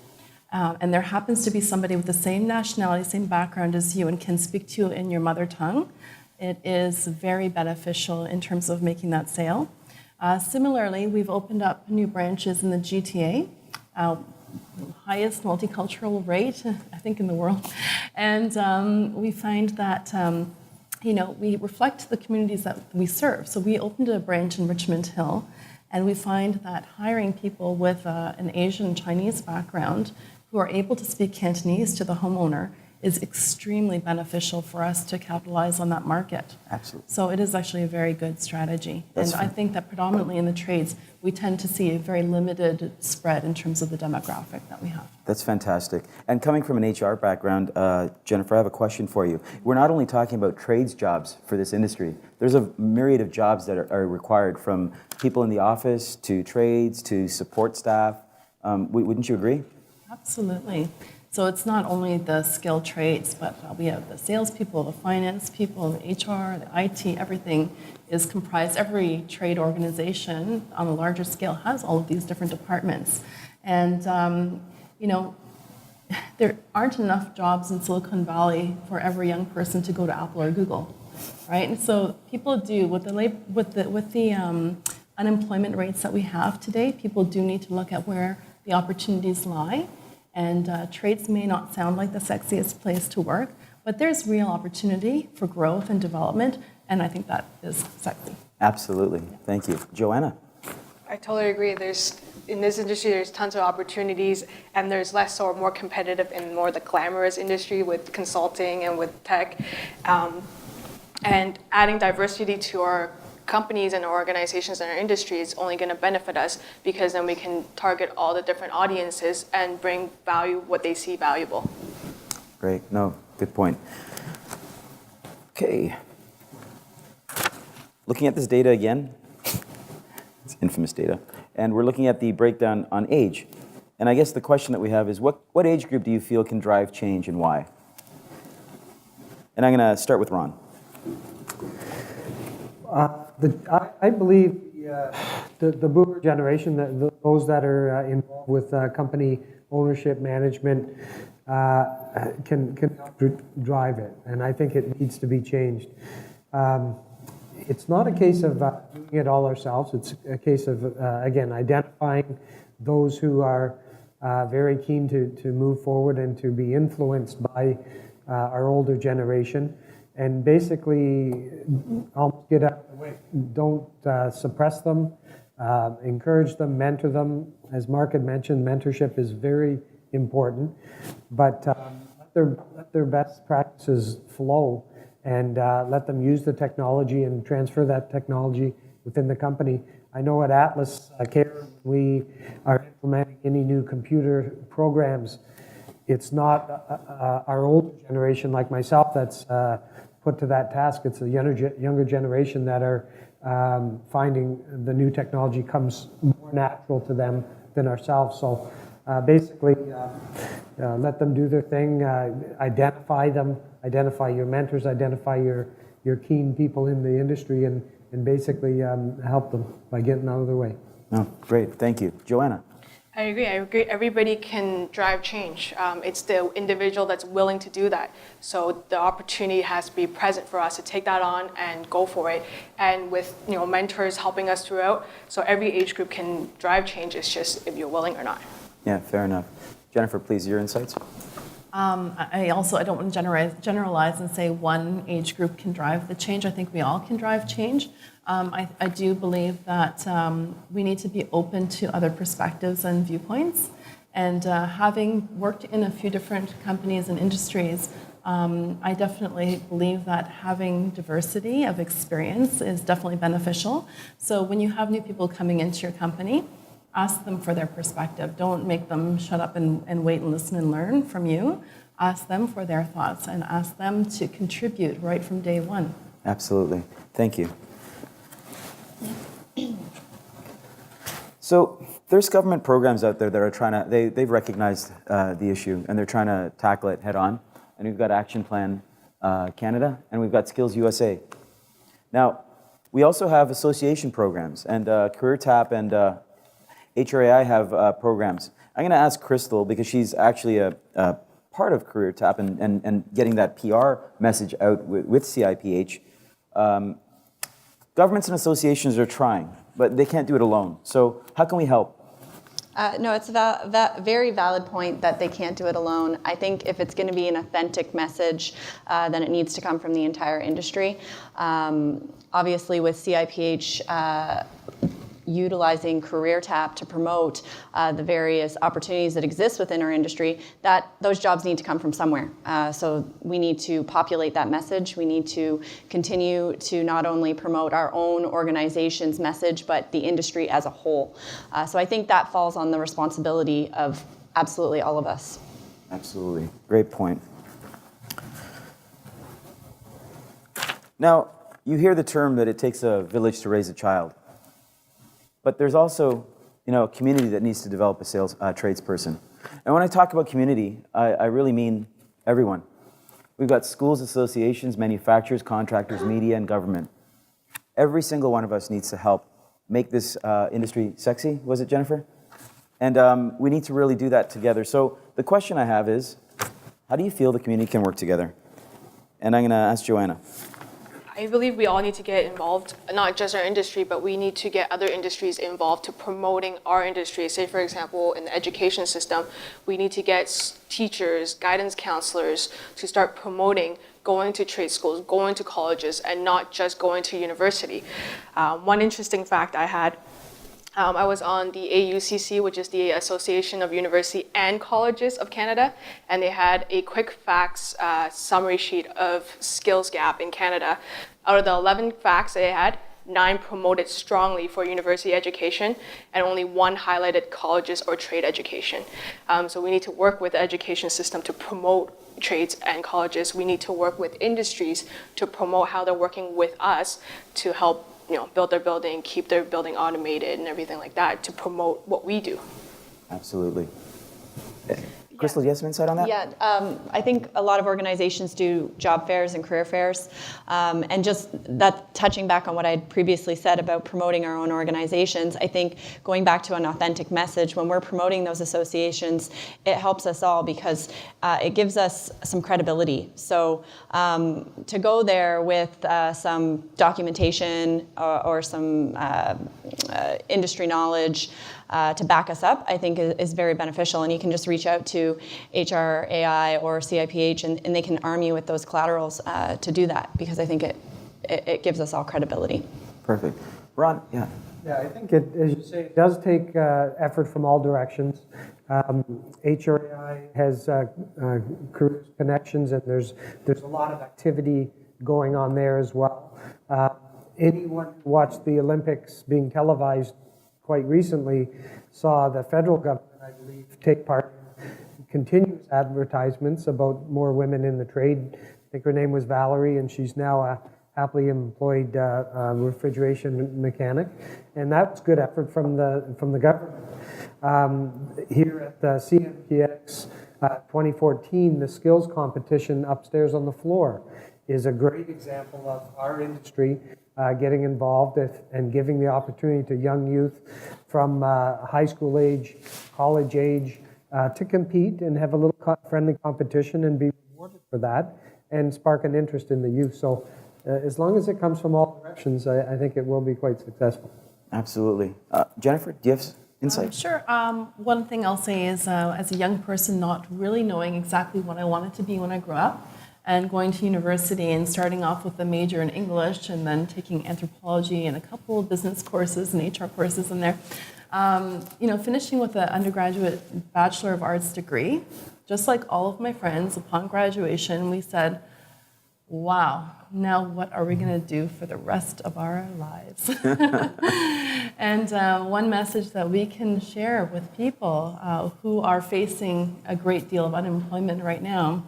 and there happens to be somebody with the same nationality, same background as you, and can speak to you in your mother tongue, it is very beneficial in terms of making that sale. Similarly, we've opened up new branches in the GTA, highest multicultural rate, I think, in the world. And we find that, we reflect the communities that we serve. So we opened a branch in Richmond Hill, and we find that hiring people with an Asian Chinese background who are able to speak Cantonese to the homeowner is extremely beneficial for us to capitalize on that market. Absolutely. So it is actually a very good strategy. And I think that predominantly in the trades, we tend to see a very limited spread in terms of the demographic that we have. That's fantastic. And coming from an HR background, Jennifer, I have a question for you. We're not only talking about trades jobs for this industry. There's a myriad of jobs that are required, from people in the office to trades to support staff. Wouldn't you agree? Absolutely. So it's not only the skilled trades, but we have the salespeople, the finance people, the HR, the IT, everything is comprised. Every trade organization on a larger scale has all of these different departments. And, there aren't enough jobs in Silicon Valley for every young person to go to Apple or Google, right? And so people do, with the unemployment rates that we have today, people do need to look at where the opportunities lie. And trades may not sound like the sexiest place to work, but there's real opportunity for growth and development, and I think that is sexy. Absolutely. Thank you. Joanna? I totally agree. In this industry, there's tons of opportunities, and there's less or more competitive in more the glamorous industry with consulting and with tech. And adding diversity to our companies and organizations in our industry is only going to benefit us, because then we can target all the different audiences and bring value what they see valuable. Great. No, good point. Okay. Looking at this data again, it's infamous data, and we're looking at the breakdown on age. And I guess the question that we have is, what age group do you feel can drive change and why? And I'm going to start with Ron. I believe the boomer generation, those that are involved with company ownership, management, can drive it, and I think it needs to be changed. It's not a case of doing it all ourselves. It's a case of, again, identifying those who are very keen to move forward and to be influenced by our older generation, and basically almost get out of the way. Don't suppress them, encourage them, mentor them. As Mark had mentioned, mentorship is very important, but let their best practices flow, and let them use the technology and transfer that technology within the company. I know at AtlasCare, we are implementing any new computer programs. It's not our older generation like myself that's put to that task. It's the younger generation that are finding the new technology comes more natural to them than ourselves. So basically, let them do their thing, identify them, identify your mentors, identify your keen people in the industry, and basically help them by getting out of their way. Oh, great. Thank you. Joanna? I agree. Everybody can drive change. It's the individual that's willing to do that. So the opportunity has to be present for us to take that on and go for it. And with mentors helping us throughout, so every age group can drive change. It's just if you're willing or not. Yeah, fair enough. Jennifer, please, your insights. I don't want to generalize and say one age group can drive the change. I think we all can drive change. I do believe that we need to be open to other perspectives and viewpoints. And having worked in a few different companies and industries, I definitely believe that having diversity of experience is definitely beneficial. So when you have new people coming into your company, ask them for their perspective. Don't make them shut up and wait and listen and learn from you. Ask them for their thoughts and ask them to contribute right from day one. Absolutely. Thank you. So there's government programs out there that are trying to, they've recognized the issue and they're trying to tackle it head on. And we've got Action Plan Canada and we've got Skills USA. Now, we also have association programs, and Career Tap and HRAI have programs. I'm going to ask Krystal, because she's actually a part of Career Tap and getting that PR message out with CIPH. Governments and associations are trying, but they can't do it alone. So how can we help? No, it's a very valid point that they can't do it alone. I think if it's going to be an authentic message, then it needs to come from the entire industry. Obviously, with CIPH utilizing Career Tap to promote the various opportunities that exist within our industry, that those jobs need to come from somewhere. So we need to populate that message. We need to continue to not only promote our own organization's message, but the industry as a whole. So I think that falls on the responsibility of absolutely all of us. Absolutely. Great point. Now, you hear the term that it takes a village to raise a child. But there's also, a community that needs to develop a sales tradesperson. And when I talk about community, I really mean everyone. We've got schools, associations, manufacturers, contractors, media, and government. Every single one of us needs to help make this industry sexy. Was it, Jennifer? And we need to really do that together. So the question I have is, how do you feel the community can work together? And I'm going to ask Joanna. I believe we all need to get involved, not just our industry, but we need to get other industries involved to promoting our industry. Say, for example, in the education system, we need to get teachers, guidance counselors to start promoting going to trade schools, going to colleges, and not just going to university. One interesting fact I had, I was on the AUCC, which is the Association of University and Colleges of Canada, and they had a quick facts summary sheet of skills gap in Canada. Out of the 11 facts they had, 9 promoted strongly for university education, and only 1 highlighted colleges or trade education. So we need to work with the education system to promote trades and colleges. We need to work with industries to promote how they're working with us to help build their building, keep their building automated and everything like that to promote what we do. Absolutely. Krystal, do you have some insight on that? Yeah, I think a lot of organizations do job fairs and career fairs. And just that, touching back on what I had previously said about promoting our own organizations, I think going back to an authentic message, when we're promoting those associations, it helps us all because it gives us some credibility. So to go there with some documentation or some industry knowledge to back us up, I think is very beneficial. And you can just reach out to HRAI or CIPH and they can arm you with those collaterals to do that because I think it gives us all credibility. Perfect. Ron, yeah. Yeah, I think it, as you say, it does take effort from all directions. HRAI has career connections and there's a lot of activity going on there as well. Anyone who watched the Olympics being televised quite recently saw the federal government, I believe, take part in continuous advertisements about more women in the trade. I think her name was Valerie, and she's now a happily employed refrigeration mechanic, and that's good effort from the government. Here at the CMPX 2014, the skills competition upstairs on the floor is a great example of our industry getting involved and giving the opportunity to young youth from high school age, college age, to compete and have a little friendly competition and be rewarded for that and spark an interest in the youth. So as long as it comes from all directions, I think it will be quite successful. Absolutely. Jennifer, do you have insight? Sure. One thing I'll say is as a young person not really knowing exactly what I wanted to be when I grew up, and going to university and starting off with a major in English and then taking anthropology and a couple of business courses and HR courses in there. Finishing with an undergraduate Bachelor of Arts degree, just like all of my friends, upon graduation, we said, wow, now what are we going to do for the rest of our lives? And one message that we can share with people who are facing a great deal of unemployment right now,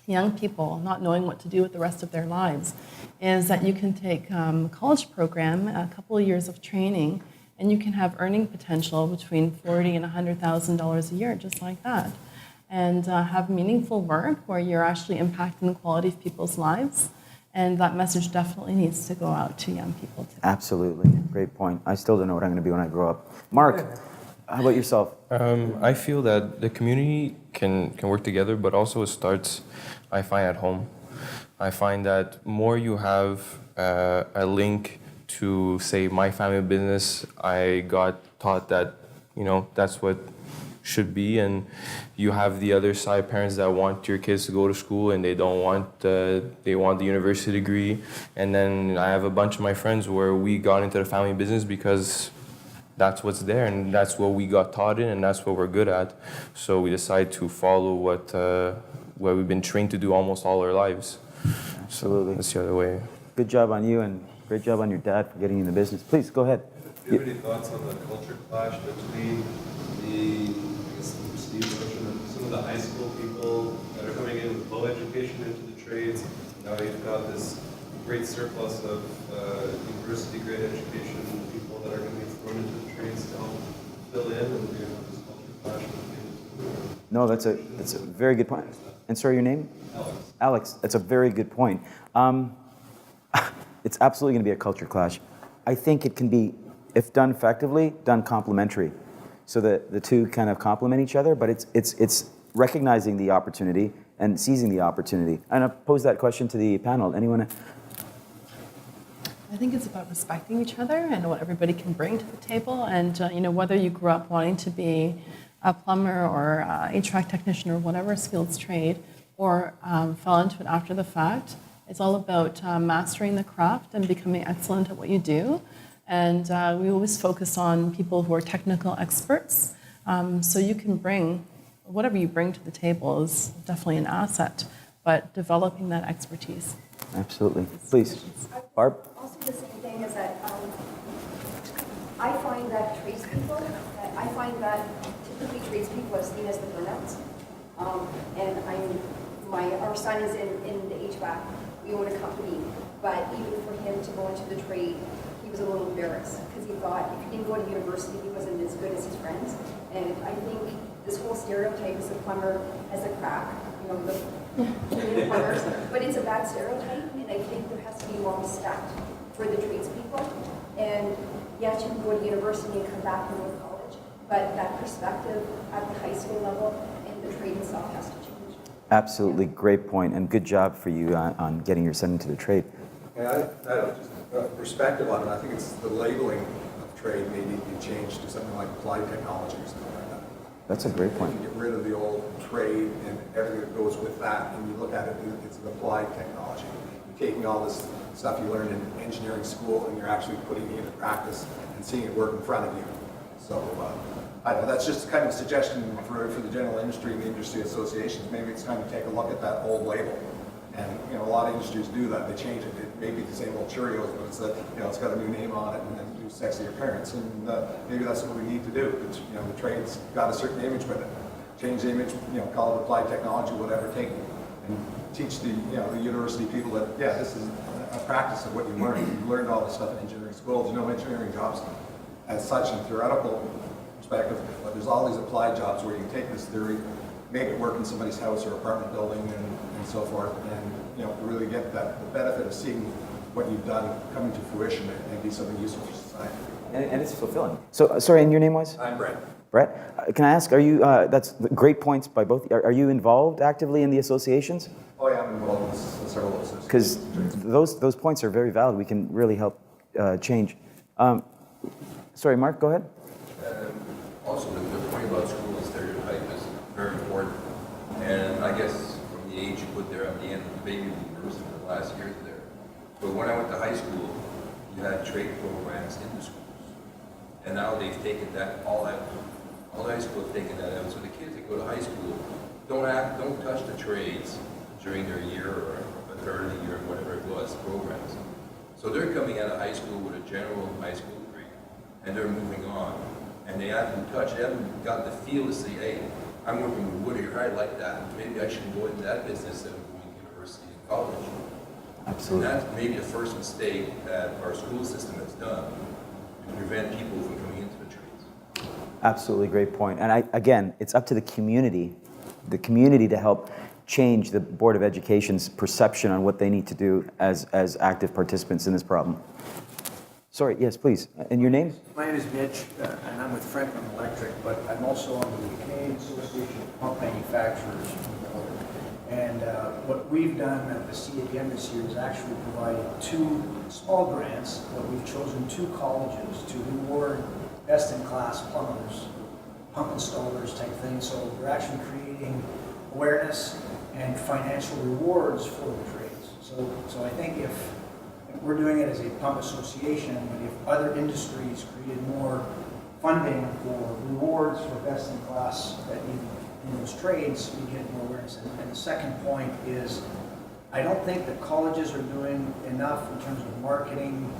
young people not knowing what to do with the rest of their lives, is that you can take a college program, a couple of years of training, and you can have earning potential between $40,000 and $100,000 a year, just like that, and have meaningful work where you're actually impacting the quality of people's lives. And that message definitely needs to go out to young people too. Absolutely. Great point. I still don't know what I'm going to be when I grow up. Mark, how about yourself? I feel that the community can work together, but also it starts, I find, at home. I find that more you have a link to, say, my family business, I got taught that, that's what should be, and you have the other side, parents that want your kids to go to school and they don't want they want the university degree. And then I have a bunch of my friends where we got into the family business because that's what's there and that's what we got taught in and that's what we're good at. So we decide to follow what we've been trained to do almost all our lives. Absolutely. So that's the other way. Good job on you and great job on your dad for getting in the business. Please, go ahead. Do you have any thoughts on the culture clash between Steve's notion of some of the high school people that are coming in with low education into the trades? Now you've got this great surplus of university-grade education people that are going to be thrown into the trades to help fill in, and you have this culture clash between the two. No, that's a very good point. And sorry, your name? Alex. Alex, that's a very good point. It's absolutely going to be a culture clash. I think it can be, if done effectively, done complementary, so that the two kind of complement each other. But it's recognizing the opportunity and seizing the opportunity. And I'll pose that question to the panel. Anyone? I think it's about respecting each other and what everybody can bring to the table. And whether you grew up wanting to be a plumber or a HVAC technician or whatever skilled trade, or fell into it after the fact, it's all about mastering the craft and becoming excellent at what you do. And we always focus on people who are technical experts. So you can bring, whatever you bring to the table is definitely an asset, but developing that expertise. Absolutely. Please. Barb? Also the same thing is that I find that tradespeople, typically tradespeople are seen as the burnouts. And our son is in the HVAC. We own a company, but even for him to go into the trade, he was a little embarrassed because he thought if he didn't go to university, he wasn't as good as his friends. And I think this whole stereotype is a plumber as a crack, the plumbers, but it's a bad stereotype, and I think there has to be more respect for the tradespeople. And yes, you can go to university and come back and go to college, but that perspective at the high school level and the trade itself has to change. Absolutely, great point, and good job for you on getting your son into the trade. Yeah, I don't just perspective on it. I think it's the labeling of trade may need to be changed to something like applied technology or something like that. That's a great point. You get rid of the old trade and everything that goes with that, and you look at it, it's an applied technology. You're taking all this stuff you learned in engineering school, and you're actually putting it into practice and seeing it work in front of you. So I don't know, that's just kind of a suggestion for the general industry and the industry associations. Maybe it's time to take a look at that old label. And a lot of industries do that. They change it. It may be the same old Cheerios, but it's got a new name on it and then new sexy appearance. And maybe that's what we need to do. It's, the trade's got a certain image with it. Change the image. Call it applied technology, whatever. Take it and teach the university people that this is a practice of what you learned. You learned all this stuff in engineering school. There's no engineering jobs as such in theoretical perspective, but there's all these applied jobs where you can take this theory, make it work in somebody's house or apartment building and so forth, and really get the benefit of seeing what you've done coming to fruition and be something useful for society. And it's fulfilling. So, sorry, and your name was? I'm Brett. Brett, can I ask, are you, that's great points by both, are you involved actively in the associations? Oh yeah, I'm involved in several of those. Because those points are very valid. We can really help change. Sorry, Mark, go ahead. Also, the point about school and stereotype is very important. And I guess from the age you put there at the end of the baby boomers in the last years there. But when I went to high school, you had trade programs in the schools. And now they've taken that all out. All high school have taken that out. So the kids that go to high school don't touch the trades during their year or a third of the year, whatever it was, programs. So they're coming out of high school with a general high school degree, and they're moving on. And they haven't got the feel to say, hey, I'm working with wood here, I like that. Maybe I should go into that business instead of going to university and college. Absolutely. And that's maybe the first mistake that our school system has done to prevent people from coming into the trades. Absolutely, great point. And again, it's up to the community to help change the Board of Education's perception on what they need to do as active participants in this problem. Sorry, yes, please. And your name? My name is Mitch, and I'm with Franklin Electric, but I'm also on the Canadian Association of Pump Manufacturers. And what we've done at the CAPM this year is actually provided 2 small grants, but we've chosen 2 colleges to reward best-in-class plumbers, pump installers type thing. So we're actually creating awareness and financial rewards for the trades. So I think if we're doing it as a pump association, but if other industries created more funding for rewards for best-in-class in those trades, we get more awareness. And the second point is, I don't think that colleges are doing enough in terms of marketing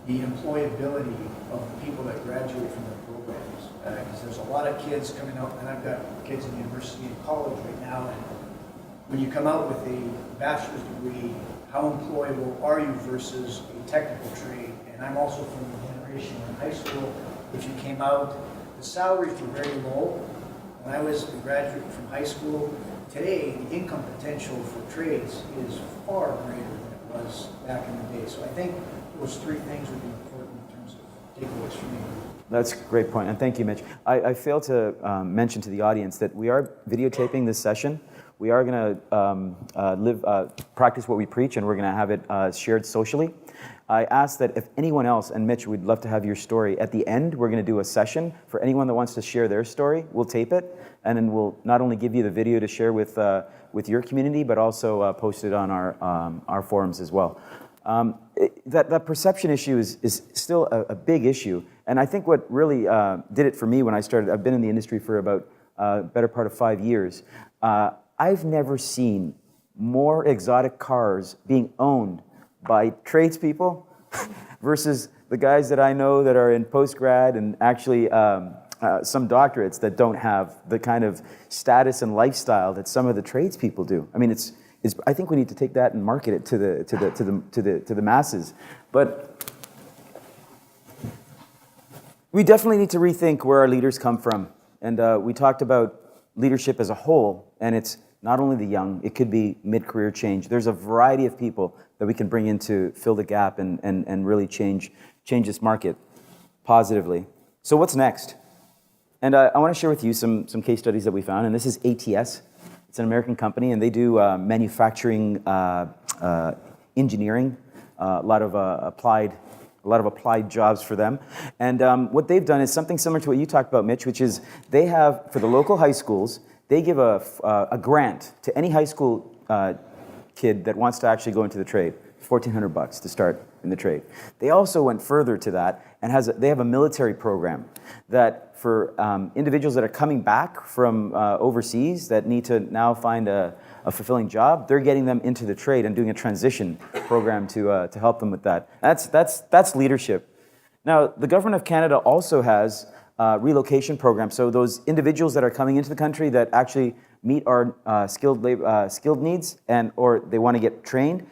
the employability of the people that graduate from their programs. Because there's a lot of kids coming out, and I've got kids in university and college right now, and when you come out with a bachelor's degree, how employable are you versus a technical trade? And I'm also from the generation in high school, if you came out, the salaries were very low. When I was a graduate from high school, today the income potential for trades is far greater than it was back in the day. So I think those 3 things would be important in terms of takeaways from you. That's a great point, and thank you, Mitch. I failed to mention to the audience that we are videotaping this session. We are going to practice what we preach, and we're going to have it shared socially. I ask that if anyone else, and Mitch, we'd love to have your story. At the end, we're going to do a session for anyone that wants to share their story. We'll tape it, and then we'll not only give you the video to share with your community, but also post it on our forums as well. That perception issue is still a big issue, and I think what really did it for me when I started, I've been in the industry for about better part of 5 years. I've never seen more exotic cars being owned by tradespeople versus the guys that I know that are in post-grad and actually some doctorates that don't have the kind of status and lifestyle that some of the tradespeople do. I mean, I think we need to take that and market it to the masses. But we definitely need to rethink where our leaders come from. And we talked about leadership as a whole, and it's not only the young, it could be mid-career change. There's a variety of people that we can bring in to fill the gap and really change this market positively. So what's next? And I want to share with you some case studies that we found, and this is ATS. It's an American company, and they do manufacturing engineering, a lot of applied jobs for them. And what they've done is something similar to what you talked about, Mitch, which is they have, for the local high schools, they give a grant to any high school kid that wants to actually go into the trade, $1,400 to start in the trade. They also went further to that and they have a military program that for individuals that are coming back from overseas that need to now find a fulfilling job, they're getting them into the trade and doing a transition program to help them with that. That's leadership. Now, the government of Canada also has relocation programs. So those individuals that are coming into the country that actually meet our skilled needs or they want to get trained,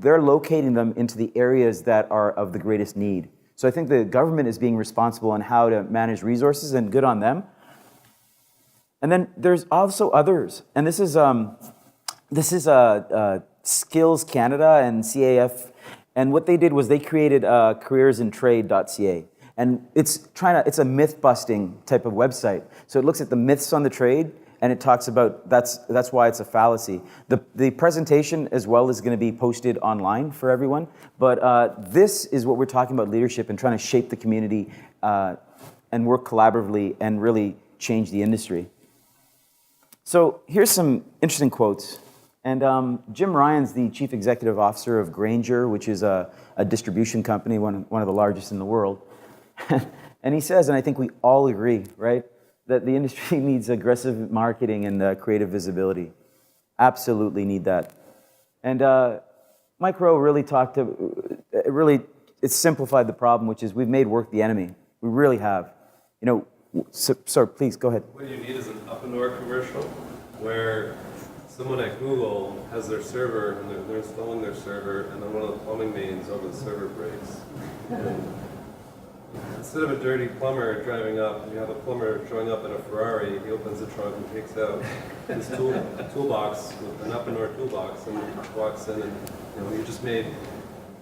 they're locating them into the areas that are of the greatest need. So I think the government is being responsible on how to manage resources, and good on them. And then there's also others, and this is Skills Canada and CAF, and what they did was they created careersintrade.ca. And it's a myth-busting type of website. So it looks at the myths on the trade, and it talks about that's why it's a fallacy. The presentation as well is going to be posted online for everyone. But this is what we're talking about, leadership and trying to shape the community and work collaboratively and really change the industry. So here's some interesting quotes. And Jim Ryan's the chief executive officer of Grainger, which is a distribution company, one of the largest in the world. And he says, and I think we all agree, right, that the industry needs aggressive marketing and creative visibility. Absolutely need that. And Mike Rowe really it simplified the problem, which is we've made work the enemy. We really have. Sir, please, go ahead. What you need is an up-and-door commercial where someone at Google has their server, and they're installing their server, and then one of the plumbing mains over the server breaks. And instead of a dirty plumber driving up, you have a plumber showing up in a Ferrari. He opens the trunk and takes out his toolbox, with an up-and-door toolbox, and walks in, and you just made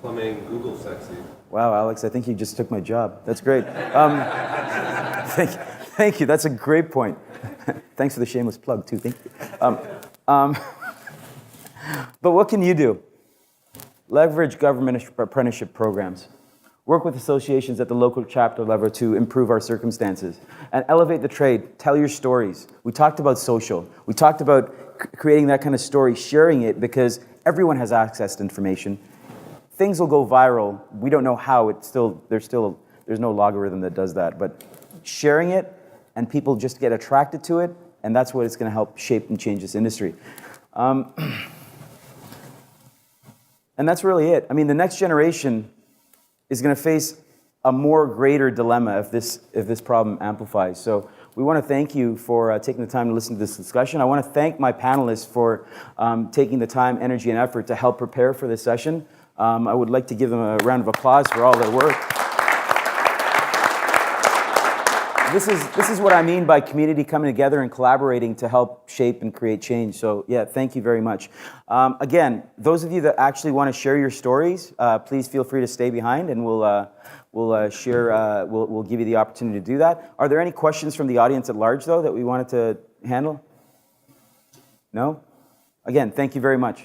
plumbing Google sexy. Wow, Alex, I think you just took my job. That's great. Thank you. That's a great point. Thanks for the shameless plug, too. Thank you. But what can you do? Leverage government apprenticeship programs. Work with associations at the local chapter level to improve our circumstances. And elevate the trade. Tell your stories. We talked about social. We talked about creating that kind of story, sharing it, because everyone has access to information. Things will go viral. We don't know how. There's no logarithm that does that. But sharing it, and people just get attracted to it, and that's what it's going to help shape and change this industry. And that's really it. I mean, the next generation is going to face a more greater dilemma if this problem amplifies. So we want to thank you for taking the time to listen to this discussion. I want to thank my panelists for taking the time, energy, and effort to help prepare for this session. I would like to give them a round of applause for all their work. this is what I mean by community coming together and collaborating to help shape and create change. So yeah, thank you very much. Again, those of you that actually want to share your stories, please feel free to stay behind, and we'll share. We'll give you the opportunity to do that. Are there any questions from the audience at large, though, that we wanted to handle? No? Again, thank you very much.